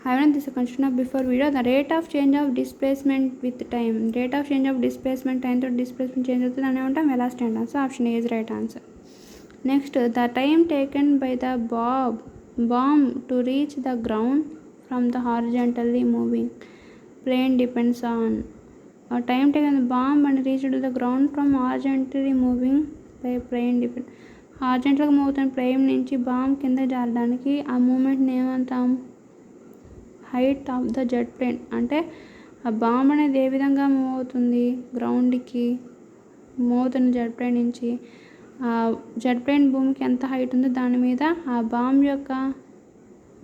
Having this condition of before video, the rate of change of displacement with time. Rate of change of displacement time to displacement change అవుతుంది అని ఉంటాం velocity అంటాం. So option A is right answer. Next, the time taken by the bomb to reach the ground from the horizontally moving plane depends on. Time taken the bomb and reach to the ground from horizontally moving plane depend. హార్జెంటల్గా move అవుతున్న plane నుంచి bomb కింద జారడానికి ఆ మూమెంట్ని ఏమంటాం? Height of the jet plane. అంటే ఆ బాంబ్ అనేది ఏ విధంగా మూవ్ అవుతుంది? గ్రౌండ్కి మూవ్ అవుతున్న జెట్ ప్లేన్ నుంచి ఆ జెట్ ప్లేన్ భూమికి ఎంత హైట్ ఉందో దాని మీద ఆ బాంబ్ యొక్క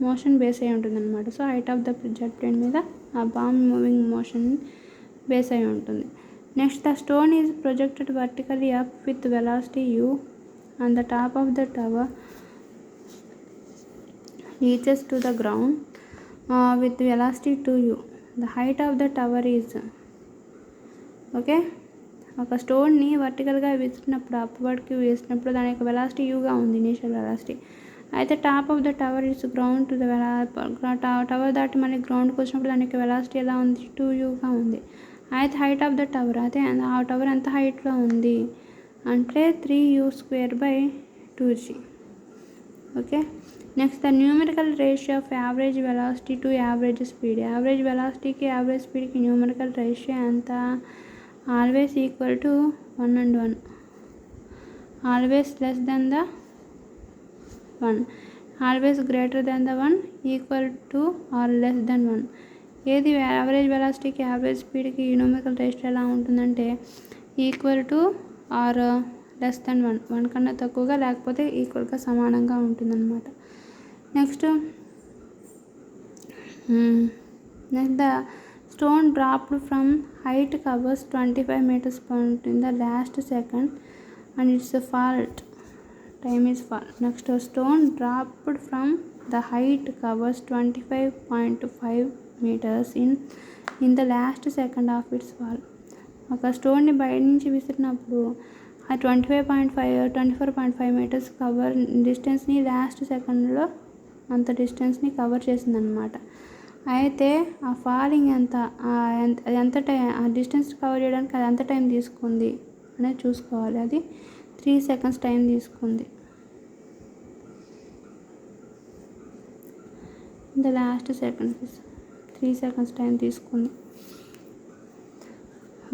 మోషన్ బేస్ అయి ఉంటుంది అనమాట. So height of the jet plane మీద ఆ బాంబ్ మూవింగ్ మోషన్ బేస్ అయి ఉంటుంది. Next, the stone is projected vertically up with velocity u on the top of the tower reaches to the ground with velocity 2u. The height of the tower is okay. ఒక స్టోన్ని వర్టికల్గా వేసినప్పుడు అప్వర్డ్కి వేసినప్పుడు దాని యొక్క velocity యూగా ఉంది, initial velocity. అయితే top of the tower is ground to the tower దాటి మళ్ళీ గ్రౌండ్కి వచ్చినప్పుడు దాని యొక్క వెలాసిటీ ఎలా ఉంది? 2uగా ఉంది. అయితే హైట్ ఆఫ్ ద టవర్, అయితే ఆ టవర్ ఎంత హైట్లో ఉంది అంటే 3u²/2g. Okay. Next, the numerical ratio of average velocity to average speed. Average వెలాసిటీకి యావరేజ్ స్పీడ్కి న్యూమరికల్ రేషియో ఎంత? Always equal to 1 and 1, always less than the 1, always greater than the 1, equal to or less than 1. ఏది average వెలాసిటీకి average స్పీడ్కి numerical ratio ఎలా ఉంటుందంటే equal to or less than 1, 1 కన్నా తక్కువగా లేకపోతే ఈక్వల్గా సమానంగా ఉంటుందన్నమాట. Next, the stone dropped from height covers 25 meters in the last second and its fault time is fall. Next, stone dropped from the height covers 25.5 meters in the last second of its fall. ఒక స్టోన్ని బయట నుంచి విసిరినప్పుడు ఆ 24.5 meters cover డిస్టెన్స్ని last సెకండ్లో అంత డిస్టెన్స్ని cover చేసిందనమాట. అయితే ఆ falling ఎంత టైం, ఆ డిస్టెన్స్ కవర్ చేయడానికి అది ఎంత టైం తీసుకుంది అనేది చూసుకోవాలి. అది 3 seconds టైం తీసుకుంది. The last second 3 seconds time తీసుకుంది.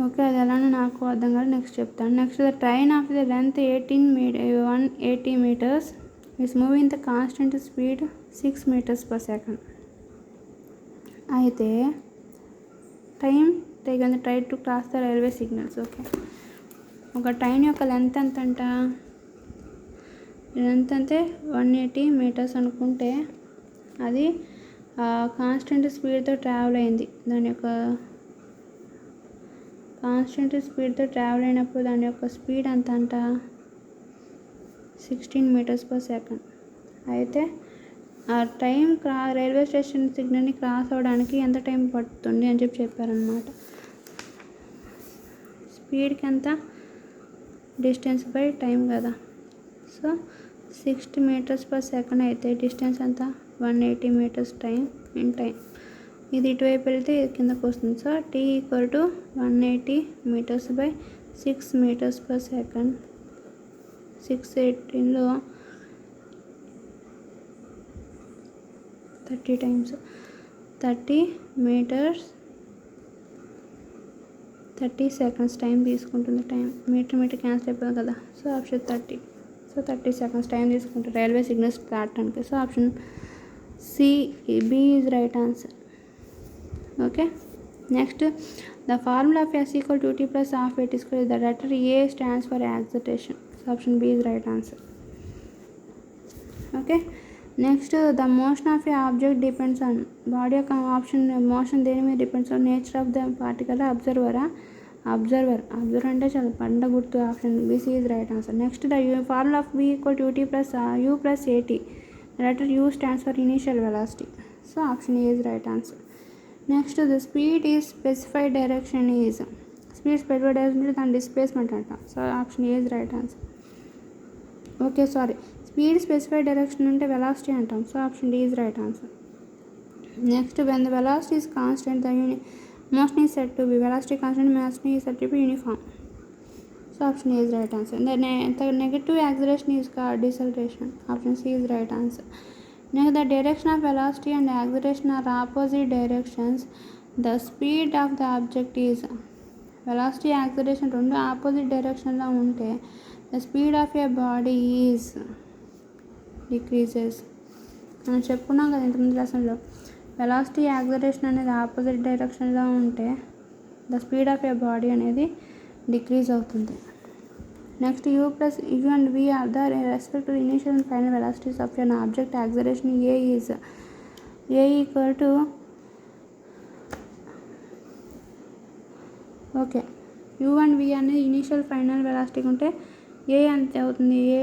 ఓకే, అది ఎలానో నాకు అర్థం కాదు, నెక్స్ట్ చెప్తాను. Next, the train of the length 180 meters is moving the constant speed 6 meters per second. అయితే time taken the train to cross the railway signals. Okay, ఒక train యొక్క లెంత్ ఎంత అంటే 180 meters అనుకుంటే అది కాన్స్టెంట్ స్పీడ్తో ట్రావెల్ అయింది. దాని యొక్క కాన్స్టెంట్ స్పీడ్తో ట్రావెల్ అయినప్పుడు దాని యొక్క స్పీడ్ ఎంత అంట 16 meters per second. అయితే ఆ టైం రైల్వే స్టేషన్ సిగ్నల్ని క్రాస్ అవ్వడానికి ఎంత టైం పడుతుంది అని చెప్పారనమాట. స్పీడ్కి ఎంత, డిస్టెన్స్ బై టైం కదా. సో 60 meters per second అయితే డిస్టెన్స్ ఎంత 180 meters టైం ఇన్ టైం. ఇది ఇటువైపు వెళ్తే ఇది కిందకు వస్తుంది. So t equal to 180 meters by 6 meters per second. 618లో 30 times 30 meters 30 seconds time తీసుకుంటుంది. టైం మీటర్ క్యాన్సిల్ అయిపోతుంది కదా. So option 30. So 30 seconds time తీసుకుంటుంది రైల్వే సిగ్నల్స్ దాటడానికి. So option B is right answer. Okay. Next, the formula of S equal to T plus half weight is equal to the letter A stands for acceleration. So option B is right answer. Okay. Next, the motion of a object depends on body of option motion దేని మీద depends on nature of the particle observer అంటే చాలా పండ గుర్తు. Option BC is right answer. Next, the formula of V equal to T plus U plus AT. The letter U stands for initial velocity. So option A is right answer. Next, the speed is specified direction is speed specified direction and displacement అంట. So option A is right answer. Okay, sorry, speed specified direction అంటే velocity అంటాం. So option D is right answer. Next, when the velocity is constant, the motion is said to be velocity constant, motion is said to be uniform. So option A is right answer. The negative acceleration is called deceleration. Option C is right answer. Next, the direction of velocity and acceleration are opposite directions. The speed of the object is velocity acceleration రెండు opposite డైరెక్షన్లో ఉంటే the speed of a body is decreases. మనం చెప్పుకున్నాం కదా ఇంతకుముందు లెసన్లో velocity acceleration అనేది opposite డైరెక్షన్లో ఉంటే the speed of a body అనేది డిక్రీజ్ అవుతుంది. Next u and v are the respective initial and final velocities of an object. Acceleration a is a equal to okay u and v అనేది initial final velocity ఉంటే a అంతే అవుతుంది. a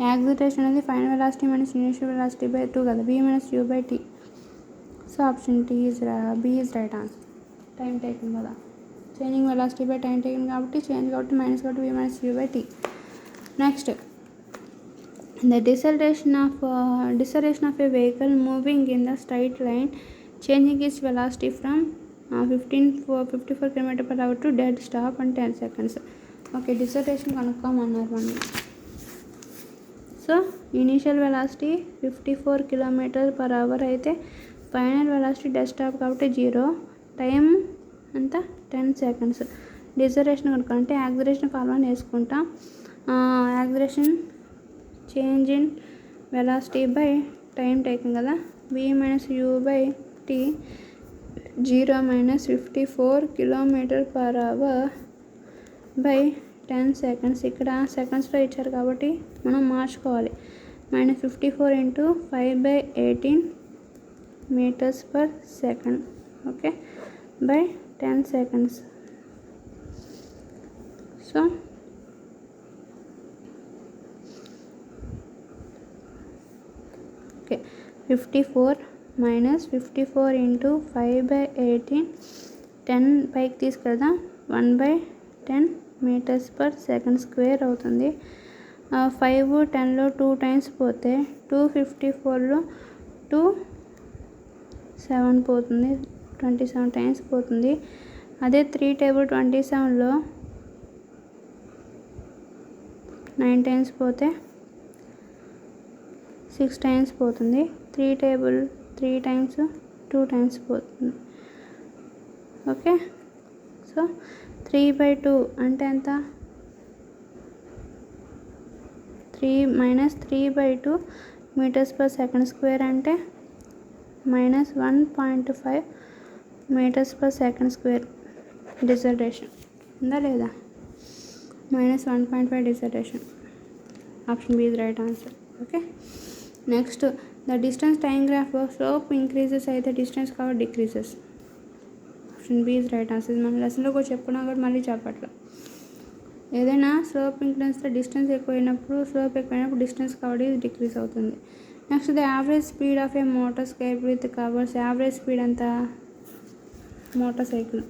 acceleration అనేది final velocity minus initial velocity by 2 కదా, v minus u by t. So option T is B is right answer. Time taking కదా, changing velocity by time taking కాబట్టి change కాబట్టి minus కాబట్టి v minus u by t. Next, the deceleration of a vehicle moving in the straight line changing its velocity from 54 km/h to dead stop in 10 seconds. Okay, deceleration కనుక్కోమన్నారు మనం. So initial velocity 54 km/h అయితే final velocity dead stop కాబట్టి 0, time అంత 10 seconds. Dissertation కనుక్కుంటే acceleration formula వేసుకుంటాం. Acceleration change in velocity by time taking కదా, v minus u by t 0 minus 54 km/h by 10 seconds. ఇక్కడ సెకండ్స్లో ఇచ్చారు కాబట్టి మనం మార్చుకోవాలి. Minus 54 into 5/18 m/s. Okay, by 10 seconds. So okay, 54 minus 54 into 5/18 10 పైకి తీసుకెళ్దాం 1/10 m/s² అవుతుంది. 5 10లో 2 టైమ్స్ పోతే 254లో 2 7 పోతుంది, 27 టైమ్స్ పోతుంది. అదే 3 టేబుల్ 27లో 9 టైమ్స్ పోతే 6 టైమ్స్ పోతుంది. 3 టేబుల్ 3 టైమ్స్ 2 టైమ్స్ పోతుంది. ఓకే, సో 3/2 అంటే ఎంత, 3 మైనస్ 3/2 m/s² అంటే మైనస్ 1.5 m/s². డిసర్టేషన్ ఉందా లేదా, minus 1.5 deceleration. Option B is right answer. Okay, next, the distance time graph slope increases అయితే డిస్టెన్స్ కాబట్టి decreases. Option B is right answer. మన లెసన్లో కూడా చెప్పుకున్నాం కాబట్టి మళ్ళీ చెప్పట్లా. ఏదైనా స్లోప్ ఇంక్రీజ్తో డిస్టెన్స్ ఎక్కువైనప్పుడు డిస్టెన్స్ కాబట్టి డిక్రీజ్ అవుతుంది. Next, the average speed of a motorcycle with covers. Average speed ఎంత motorcycle,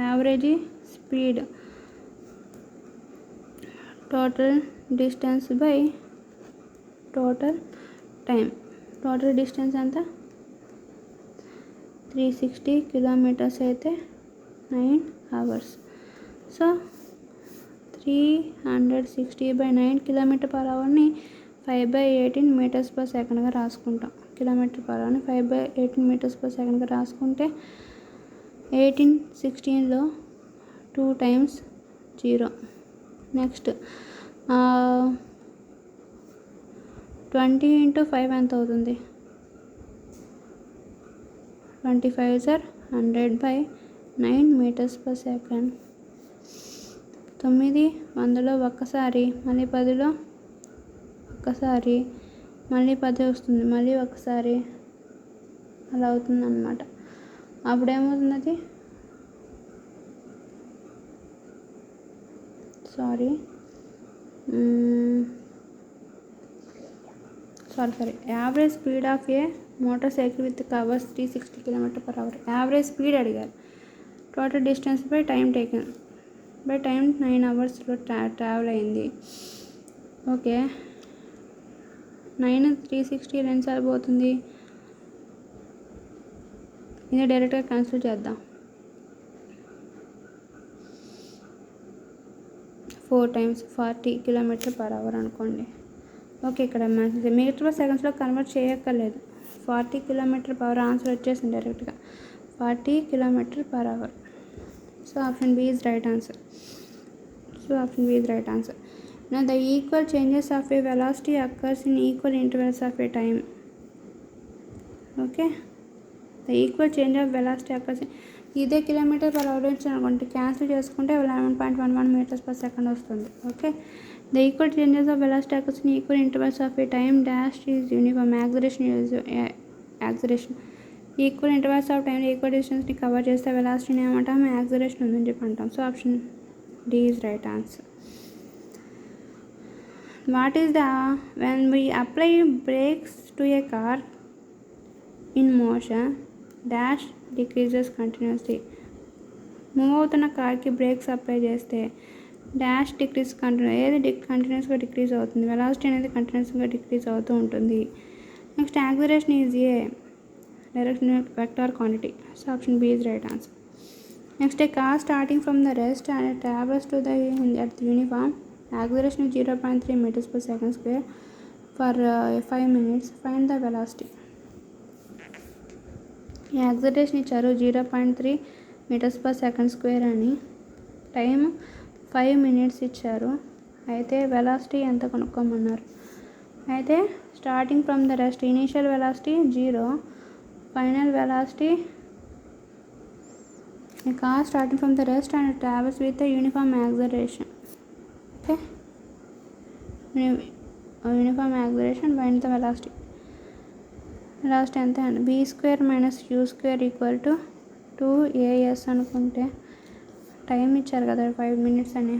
average speed total distance by total time. Total distance ఎంత 360 km అయితే 9 hours. సో 360/9 km/hని 5/18 m/s రాసుకుంటాం. km/hని 5/18 m/s రాసుకుంటే 18 16లో 2 times 0. Next 20 × 5 ఎంత అవుతుంది, 25 are 100/9 m/s. 9 100లో ఒక్కసారి, మళ్ళీ 10లో ఒక్కసారి, మళ్ళీ 10 వస్తుంది, మళ్ళీ ఒకసారి, అలా అవుతుంది అన్నమాట. అప్పుడేమవుతుంది అది sorry average speed of a motorcycle with covers 360 km/h. Average speed అడిగారు. Total distance by time taken by time 9 hours travel అయింది. ఓకే, 9 360 ఎన్నిసార్లు పోతుంది? ఇది డైరెక్ట్గా కన్సిడర్ చేద్దాం. 4 times 40 km/h అనుకోండి. ఓకే, ఇక్కడ మీటర్ పర్ సెకండ్స్లో కన్వర్ట్ చేయక్కర్లేదు. 40 km/h ఆన్సర్ వచ్చేసింది డైరెక్ట్గా 40 km/h. So option B is right answer. Now the equal changes of a velocity occurs in equal intervals of a time. Okay, the equal change of velocity occurs in ఇదే km/h అనుకుంటే cancel చేసుకుంటే 11.11 m/s వస్తుంది. Okay, the equal changes of velocity occurs in equal intervals of a time dash is uniform. Acceleration equal intervals of time equal డిస్టెన్స్ని cover చేస్తే వెలాసిటీని ఏమంటాం? Acceleration ఉందని చెప్పి అంటాం. So option D is right answer. What is when we apply brakes to a car in motion dash decreases continuously. Move అవుతున్న కార్కి breaks apply చేస్తే డాష్ డిక్రీజ్ ఏది కంటిన్యూస్గా డిక్రీజ్ అవుతుంది? వెలాసిటీ అనేది కంటిన్యూస్గా డిక్రీజ్ అవుతూ ఉంటుంది. Next acceleration is a direction vector quantity. So option B is right answer. Next a car starting from the rest and travels to the at uniform acceleration 0.3 m/s² for 5 minutes. Find the velocity. Acceleration ఇచ్చారు 0.3 m/s² అని, time 5 minutes ఇచ్చారు. అయితే velocity ఎంత కనుక్కోమన్నారు? అయితే starting from the rest initial velocity 0, final velocity car starting from the rest and travels with uniform acceleration. Okay, uniform acceleration find the velocity ఎంత అండి? b² - u² = 2as అనుకుంటే time ఇచ్చారు కదా 5 minutes అని.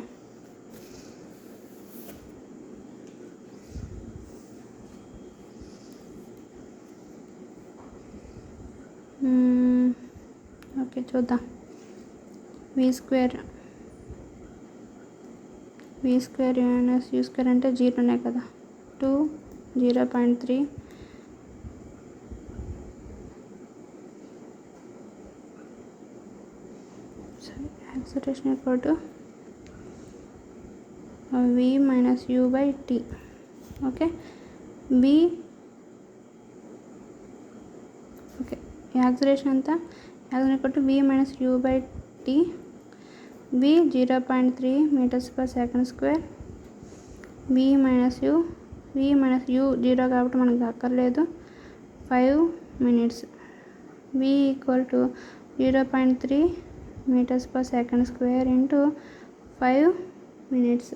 ఓకే, చూద్దాం. v² - u² అంటే 0నే కదా. 2 0.3 acceleration = v - u/t. Okay, acceleration అంతా acceleration v - u/t. v 0.3 m/s². v - u 0 కాబట్టి మనకు అక్కర్లేదు. 5 minutes. v = 0.3 m/s² into 5 minutes.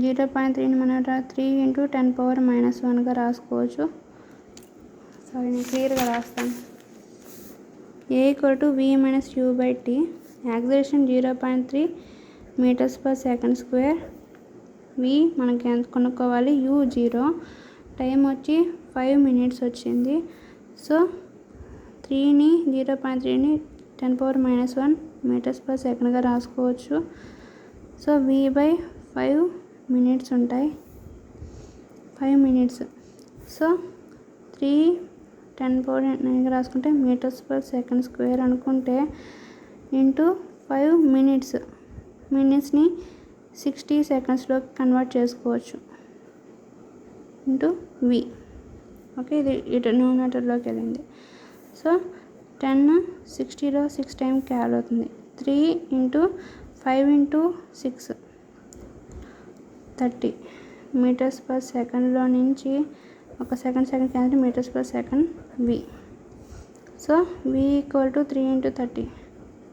0.3ని మనం 3 × 10⁻⁻1గా రాసుకోవచ్చు. సారీ, నేను క్లియర్గా రాస్తాను. a = v - u/t. Acceleration 0.3 m/s². v మనకి ఎంత కొనుక్కోవాలి? u 0, టైం వచ్చి 5 minutes వచ్చింది. సో 0.3ని 10⁻⁻1 m/s²గా రాసుకోవచ్చు. సో v/5 minutes ఉంటాయి. 5 minutes. సో 3 10⁻⁹ రాసుకుంటే m/s² అనుకుంటే ఇంటూ 5 minutes. మినిట్స్ని 60 secondsలోకి కన్వర్ట్ చేసుకోవచ్చు ఇంటూ v. ఓకే, ఇది ఇటు న్యూమరేటర్లోకి వెళ్ళింది. సో 10 60లో 6 టైం క్యాల్ అవుతుంది. 3 × 5 × 6 30 m/s² నుంచి ఒక సెకండ్ క్యాన్సిల్ m/s² v. సో v = 3 × 30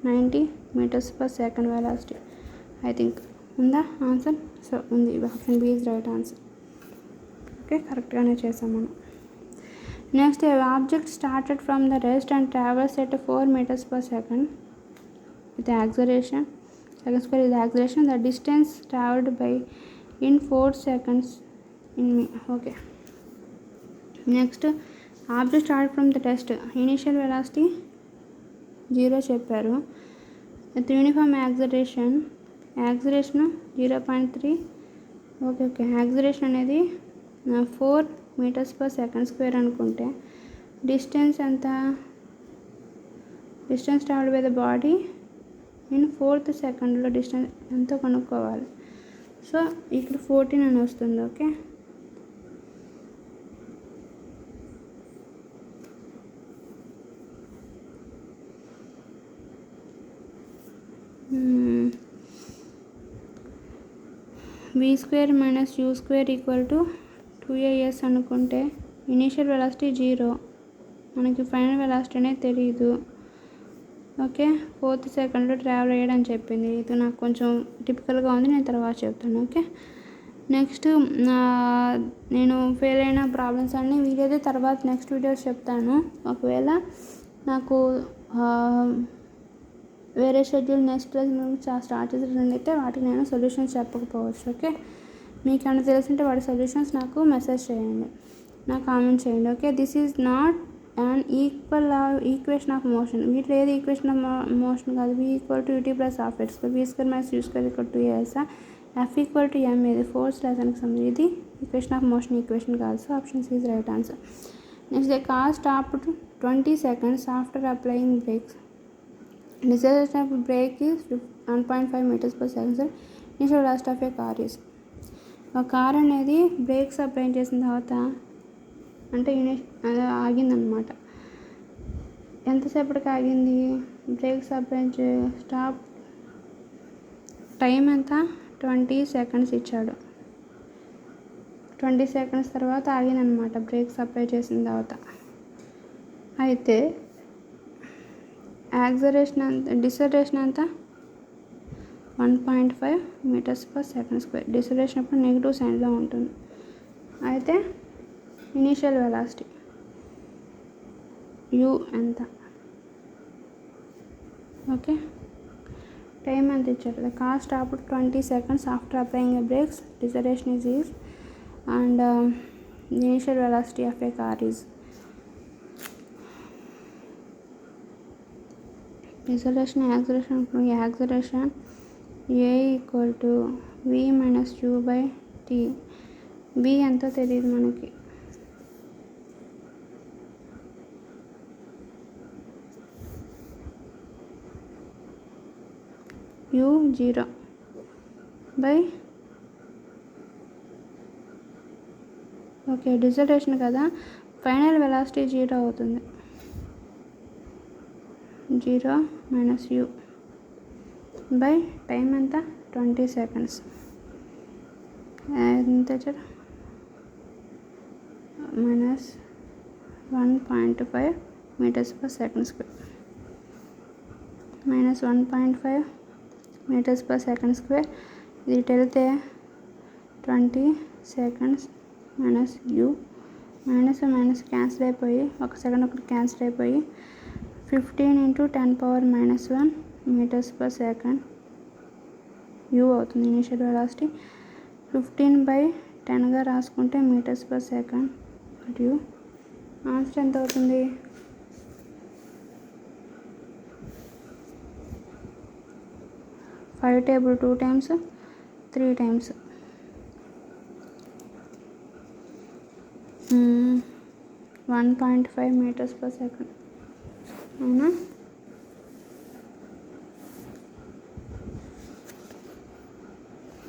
90 m/s² velocity. I think ఉందా ఆన్సర్? సో ఉంది. Option B is right answer. Okay, కరెక్ట్గానే చేసాం మనం. Next, object started from the rest and travels at 4 m/s² with acceleration second² is acceleration. The distance traveled by in 4 seconds in okay. Next, object started from the rest. Initial velocity 0 చెప్పారు. with uniform acceleration 0.3 okay acceleration అనేది 4 metres per second square అనుకుంటే distance ఎంత, distance travelled by the body in 4th సెకండ్లో distance ఎంతో కనుక్కోవాలి. So ఇక్కడ 14 అని వస్తుంది. Okay, v square minus u square equal to 2as అనుకుంటే ఇనీషియల్ వెలాసిటీ 0, మనకి ఫైనల్ వెలాసిటీ అనేది తెలియదు. ఓకే, 4th సెకండ్లో ట్రావెల్ అయ్యాడని చెప్పింది. ఇది నాకు కొంచెం టిపికల్గా ఉంది, నేను తర్వాత చెప్తాను. ఓకే, నెక్స్ట్ నేను ఫెయిల్ అయిన ప్రాబ్లమ్స్ అన్నీ వీడియోది తర్వాత నెక్స్ట్ వీడియోస్ చెప్తాను. ఒకవేళ నాకు వేరే షెడ్యూల్ నెక్స్ట్ స్టార్ట్ చేసినట్టయితే వాటికి నేను సొల్యూషన్స్ చెప్పకపోవచ్చు. ఓకే, మీకు ఏమైనా తెలుసుంటే వాటి సొల్యూషన్స్ నాకు మెసేజ్ చేయండి, నాకు కామెంట్ చేయండి. Okay, this is not and equation of motion. వీటిలో ఏది ఈక్వేషన్ ఆఫ్ మోషన్ కాదు. v equal to ut plus half at square, v square minus u square equal to as, f equal to m. ఇది force లెసన్కి సంబంధించి ఇది equation of motion equation కాదు. So option C is right answer. Next the car stopped 20 seconds after applying brakes. Deceleration of brake is 1.5 meters per second. Initial velocity of a car is. ఒక car అనేది breaks apply చేసిన తర్వాత అంటే ఆగిందనమాట. ఎంతసేపటికి ఆగింది? Breaks apply stop time ఎంత? 20 seconds ఇచ్చాడు. 20 seconds తర్వాత ఆగిందనమాట బ్రేక్స్ అప్లై చేసిన తర్వాత. అయితే యాక్సిలరేషన్ ఎంత, డిసెలేరేషన్ ఎంత? 1.5 meters per second square. Deceleration అప్పుడు నెగిటివ్ సైన్లో ఉంటుంది. అయితే ఇనీషియల్ వెలాసిటీ u ఎంత? ఓకే, టైం ఎంత ఇచ్చారు? The car stopped 20 seconds after applying a brakes. Deceleration is and initial velocity of a car is. Deceleration acceleration a equal to v minus u by t. v ఎంతో తెలియదు మనకి. u 0 by okay deceleration కదా, final velocity 0 అవుతుంది. 0 minus u by time ఎంత? 20 seconds. ఎంత ఇచ్చారు? Minus 1.5 meters per second square. Minus 1.5 meters per second square. ఇది వెళ్తే 20 seconds minus u minus cancel అయిపోయి ఒక సెకండ్ ఒకటి క్యాన్సిల్ అయిపోయి 15 × 10⁻⁻1 meters per second u అవుతుంది. ఇనిషియల్ వెలాసిటీ 15/10గా రాసుకుంటే meters per second u. Answer ఎంత అవుతుంది? 5 table 2 times 3 times 1.5 meters per second. అవునా?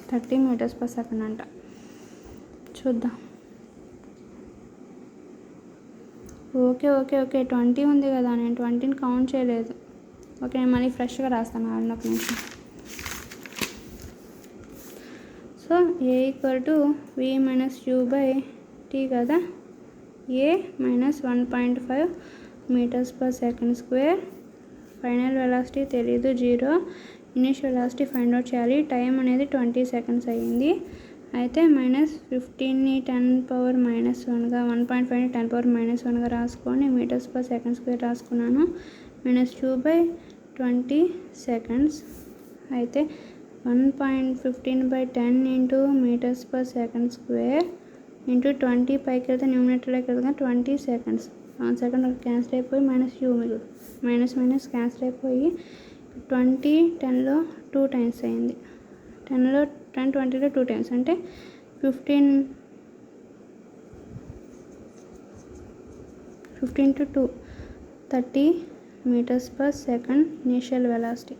థర్టీ meters per second అంట. చూద్దాం. ఓకే 20 ఉంది కదా, నేను 20ని కౌంట్ చేయలేదు. ఓకే, నేను మళ్ళీ ఫ్రెష్గా రాస్తాను ఒక నిమిషం. So a equal to v minus u by t కదా. a minus 1.5 meters per second square. Final velocity తెలీదు 0. ఇనిషియల్ వెలాసిటీ ఫైండ్ అవుట్ చేయాలి. టైం అనేది 20 seconds అయ్యింది. అయితే మైనస్ 15ని 10⁻⁻1గా 1.5ని 10⁻⁻1గా రాసుకొని మీటర్స్ పర్ సెకండ్ స్క్వేర్ రాసుకున్నాను. Minus 2/20 seconds. అయితే 1.15/10 × meters per second square into 20 పైకి వెళ్తే న్యూమినేటర్లోకి వెళ్తే 20 seconds. 1 second క్యాన్సిల్ అయిపోయి మైనస్ u మిగులు మైనస్ క్యాన్సిల్ అయిపోయి 20 10లో 2 times అయింది. 10 20లో 2 times అంటే 15 to 2 30 meters per second initial velocity.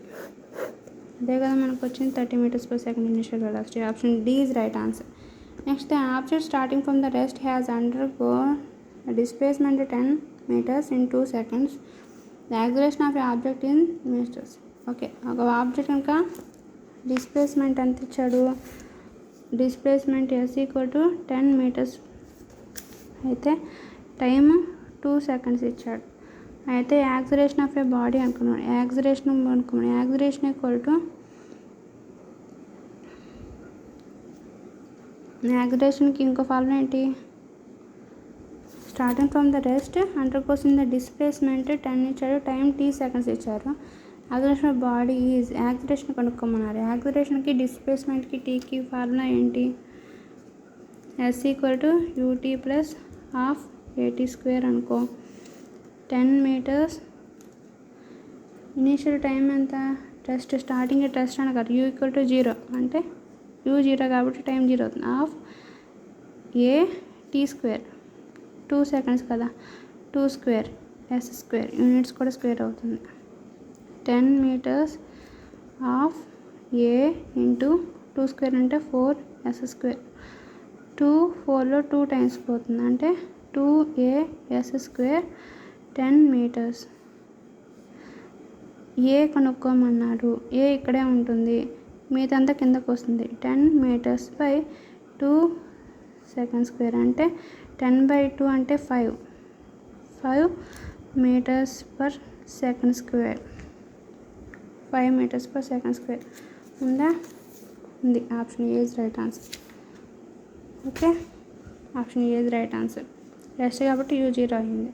అదే కదా మనకు వచ్చింది 30 meters per second initial velocity. Option D is right answer. Next, the object starting from the rest has undergone a displacement 10 meters in 2 seconds. The acceleration of the object in meters. Okay, ఒక object కనుక displacement ఎంత ఇచ్చాడు, displacement S equal to 10 meters అయితే time 2 seconds ఇచ్చాడు. అయితే acceleration of a body అనుకున్నాడు. Acceleration equal to యాక్సిలరేషన్కి ఇంకో ఫార్ములా ఏంటి, starting from the rest undergoes in the displacement 10 ఇచ్చాడు, టైం t seconds ఇచ్చారు. Acceleration of body is, acceleration కనుక్కోమన్నారు. యాక్సిలరేషన్కి డిస్ప్లేస్మెంట్కి టీకి ఫార్ములా ఏంటి, S equal to ut plus half at square అనుకో. 10 meters ఇనీషియల్ టైం ఎంత, టెస్ట్ స్టార్టింగ్ టెస్ట్ అని కాదు, u ఈక్వల్ టు 0 అంటే u 0 కాబట్టి టైం 0 అవుతుంది. హాఫ్ at స్క్వేర్ 2 seconds కదా, 2 స్క్వేర్ s స్క్వేర్, యూనిట్స్ కూడా స్క్వేర్ అవుతుంది. 10 meters half a into 2 square అంటే 4s స్క్వేర్. 2 4లో 2 times పోతుంది అంటే 2as స్క్వేర్. 10 meters. ఏ కనుక్కోమన్నాడు, ఏ ఇక్కడే ఉంటుంది, మీదంతా కిందకు వస్తుంది. 10 meters బై 2 seconds స్క్వేర్ అంటే 10/2 అంటే 5 meters per second square. 5 meters per second square ఉందా, ఉంది. Option A is right answer. Okay, option A is right answer. Rest కాబట్టి u0 అయింది.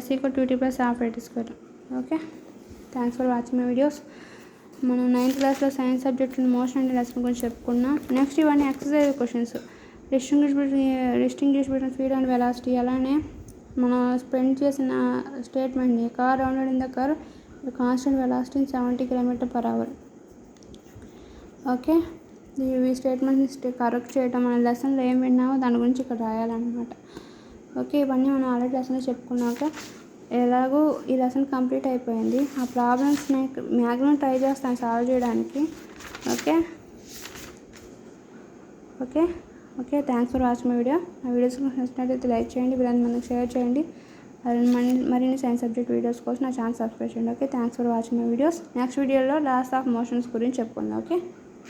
S equal to t plus half at square. Okay, thanks for watching my videos. మనం 9th క్లాస్లో science subject motion and lesson గురించి చెప్పుకున్నాం. Next ఇవన్నీ exercise questions. Distinguish between speed and velocity. అలానే మనం spend చేసిన స్టేట్మెంట్ని, కార్ రౌండెడ్ ఇన్ ద కర్ constant velocity 70 km/h. Okay, ఈ స్టేట్మెంట్ని కరెక్ట్ చేయడం మన లెసన్లో ఏం విన్నామో దాని గురించి ఇక్కడ రాయాలన్నమాట. ఓకే, ఇవన్నీ మనం ఆల్రెడీ లెసన్లో చెప్పుకున్నాక ఎలాగో ఈ లెసన్ కంప్లీట్ అయిపోయింది. ఆ ప్రాబ్లమ్స్ని మ్యాక్సిమం ట్రై చేస్తాను సాల్వ్ చేయడానికి. Okay okay okay thanks for watching my video. నా వీడియోస్ నచ్చినట్లయితే లైక్ చేయండి, వీళ్ళని మనకు షేర్ చేయండి. మరిన్ని సైన్స్ సబ్జెక్ట్ వీడియోస్ కోసం నా ఛానల్ సబ్స్క్రైబ్ చేయండి. Okay, thanks for watching my videos. Next వీడియోలో లాస్ ఆఫ్ మోషన్స్ గురించి చెప్పుకుందాం. ఓకే.